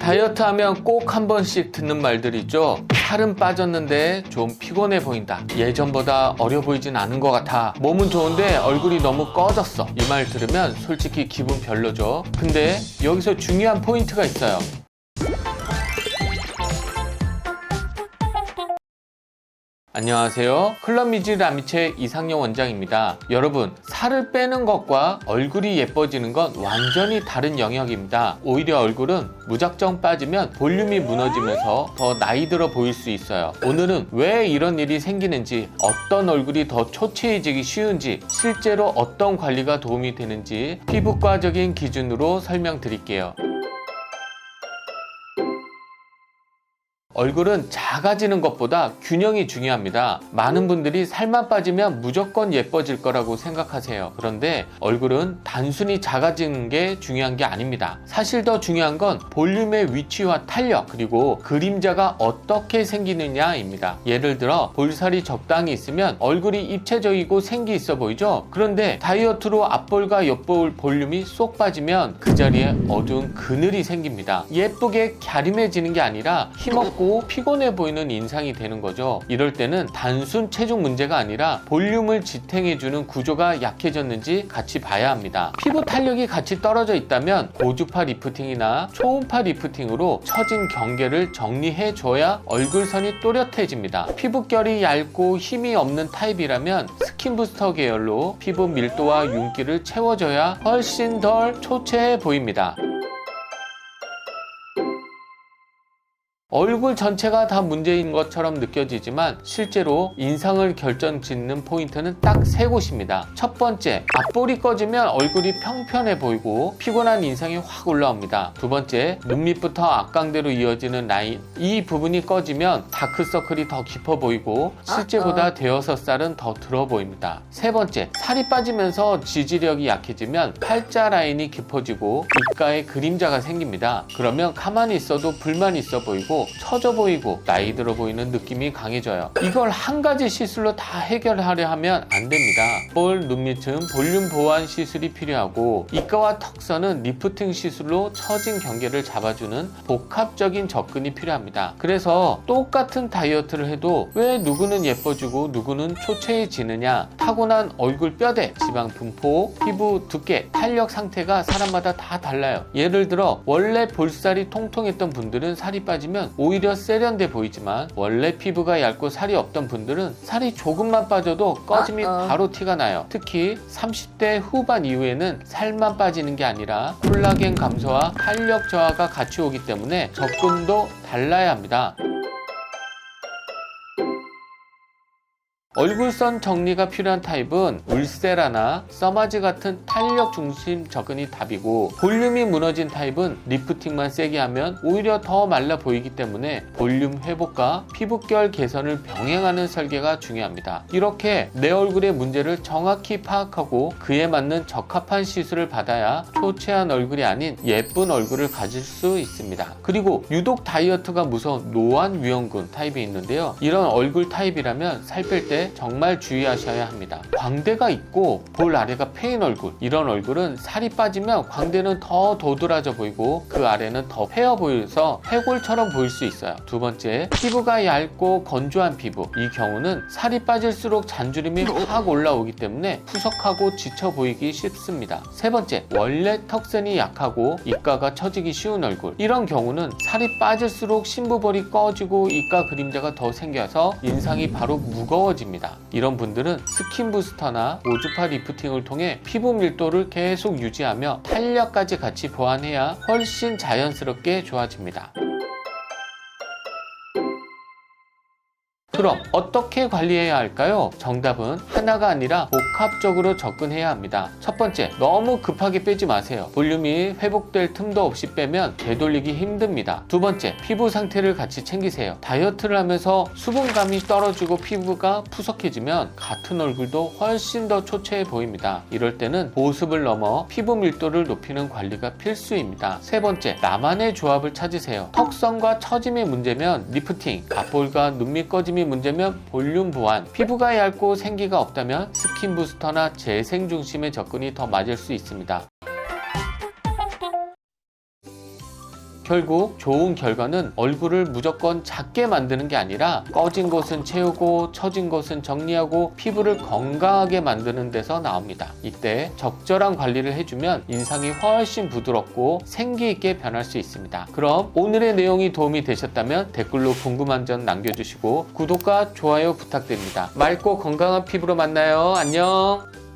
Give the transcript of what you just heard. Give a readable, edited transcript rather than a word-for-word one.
다이어트 하면 꼭 한 번씩 듣는 말들이 있죠. 살은 빠졌는데 좀 피곤해 보인다. 예전보다 어려 보이진 않은 것 같아. 몸은 좋은데 얼굴이 너무 꺼졌어. 이 말 들으면 솔직히 기분 별로죠. 근데 여기서 중요한 포인트가 있어요. 안녕하세요. 클럽 미즈 라미체 이상영 원장입니다. 여러분, 살을 빼는 것과 얼굴이 예뻐지는 건 완전히 다른 영역입니다. 오히려 얼굴은 무작정 빠지면 볼륨이 무너지면서 더 나이 들어 보일 수 있어요. 오늘은 왜 이런 일이 생기는지, 어떤 얼굴이 더 초췌해지기 쉬운지, 실제로 어떤 관리가 도움이 되는지 피부과적인 기준으로 설명드릴게요. 얼굴은 작아지는 것보다 균형이 중요합니다. 많은 분들이 살만 빠지면 무조건 예뻐질 거라고 생각하세요. 그런데 얼굴은 단순히 작아지는 게 중요한 게 아닙니다. 사실 더 중요한 건 볼륨의 위치와 탄력, 그리고 그림자가 어떻게 생기느냐입니다. 예를 들어 볼살이 적당히 있으면 얼굴이 입체적이고 생기 있어 보이죠? 그런데 다이어트로 앞볼과 옆볼 볼륨이 쏙 빠지면 그 자리에 어두운 그늘이 생깁니다. 예쁘게 갸름해지는 게 아니라 힘없고 피곤해 보이는 인상이 되는 거죠. 이럴 때는 단순 체중 문제가 아니라 볼륨을 지탱해주는 구조가 약해졌는지 같이 봐야 합니다. 피부 탄력이 같이 떨어져 있다면 고주파 리프팅이나 초음파 리프팅으로 처진 경계를 정리해 줘야 얼굴선이 또렷해집니다. 피부결이 얇고 힘이 없는 타입이라면 스킨 부스터 계열로 피부 밀도와 윤기를 채워줘야 훨씬 덜 초췌해 보입니다. 얼굴 전체가 다 문제인 것처럼 느껴지지만 실제로 인상을 결정짓는 포인트는 딱 세 곳입니다. 첫 번째, 앞볼이 꺼지면 얼굴이 평평해 보이고 피곤한 인상이 확 올라옵니다. 두 번째, 눈 밑부터 앞광대로 이어지는 라인, 이 부분이 꺼지면 다크서클이 더 깊어 보이고 실제보다 대여섯 살은 더 들어 보입니다. 세 번째, 살이 빠지면서 지지력이 약해지면 팔자 라인이 깊어지고 입가에 그림자가 생깁니다. 그러면 가만히 있어도 불만 있어 보이고 처져 보이고 나이 들어 보이는 느낌이 강해져요. 이걸 한 가지 시술로 다 해결하려 하면 안 됩니다. 볼, 눈밑은 볼륨 보완 시술이 필요하고 입가와 턱선은 리프팅 시술로 처진 경계를 잡아주는 복합적인 접근이 필요합니다. 그래서 똑같은 다이어트를 해도 왜 누구는 예뻐지고 누구는 초췌해지느냐, 타고난 얼굴 뼈대, 지방 분포, 피부 두께, 탄력 상태가 사람마다 다 달라요. 예를 들어 원래 볼살이 통통했던 분들은 살이 빠지면 오히려 세련돼 보이지만 원래 피부가 얇고 살이 없던 분들은 살이 조금만 빠져도 꺼짐이 바로 티가 나요. 특히 30대 후반 이후에는 살만 빠지는 게 아니라 콜라겐 감소와 탄력 저하가 같이 오기 때문에 접근도 달라야 합니다. 얼굴선 정리가 필요한 타입은 울세라나 써마즈 같은 탄력 중심 접근이 답이고, 볼륨이 무너진 타입은 리프팅만 세게 하면 오히려 더 말라 보이기 때문에 볼륨 회복과 피부결 개선을 병행하는 설계가 중요합니다. 이렇게 내 얼굴의 문제를 정확히 파악하고 그에 맞는 적합한 시술을 받아야 초췌한 얼굴이 아닌 예쁜 얼굴을 가질 수 있습니다. 그리고 유독 다이어트가 무서운 노안위험군 타입이 있는데요. 이런 얼굴 타입이라면 살 뺄 때 정말 주의하셔야 합니다. 광대가 있고 볼 아래가 패인 얼굴, 이런 얼굴은 살이 빠지면 광대는 더 도드라져 보이고 그 아래는 더 패여 보여서 해골처럼 보일 수 있어요. 두 번째, 피부가 얇고 건조한 피부, 이 경우는 살이 빠질수록 잔주름이 확 올라오기 때문에 푸석하고 지쳐 보이기 쉽습니다. 세 번째, 원래 턱선이 약하고 입가가 처지기 쉬운 얼굴, 이런 경우는 살이 빠질수록 심부볼이 꺼지고 입가 그림자가 더 생겨서 인상이 바로 무거워집니다. 이런 분들은 스킨 부스터나 고주파 리프팅을 통해 피부 밀도를 계속 유지하며 탄력까지 같이 보완해야 훨씬 자연스럽게 좋아집니다. 그럼 어떻게 관리해야 할까요? 정답은 하나가 아니라 복합적으로 접근해야 합니다. 첫 번째, 너무 급하게 빼지 마세요. 볼륨이 회복될 틈도 없이 빼면 되돌리기 힘듭니다. 두 번째, 피부 상태를 같이 챙기세요. 다이어트를 하면서 수분감이 떨어지고 피부가 푸석해지면 같은 얼굴도 훨씬 더 초췌해 보입니다. 이럴 때는 보습을 넘어 피부 밀도를 높이는 관리가 필수입니다. 세 번째, 나만의 조합을 찾으세요. 턱선과 처짐이 문제면 리프팅, 앞볼과 눈밑 꺼짐이 문제면 볼륨 보완, 피부가 얇고 생기가 없다면 스킨 부스터나 재생 중심의 접근이 더 맞을 수 있습니다. 결국 좋은 결과는 얼굴을 무조건 작게 만드는 게 아니라 꺼진 곳은 채우고 처진 곳은 정리하고 피부를 건강하게 만드는 데서 나옵니다. 이때 적절한 관리를 해주면 인상이 훨씬 부드럽고 생기 있게 변할 수 있습니다. 그럼 오늘의 내용이 도움이 되셨다면 댓글로 궁금한 점 남겨주시고 구독과 좋아요 부탁드립니다. 맑고 건강한 피부로 만나요. 안녕.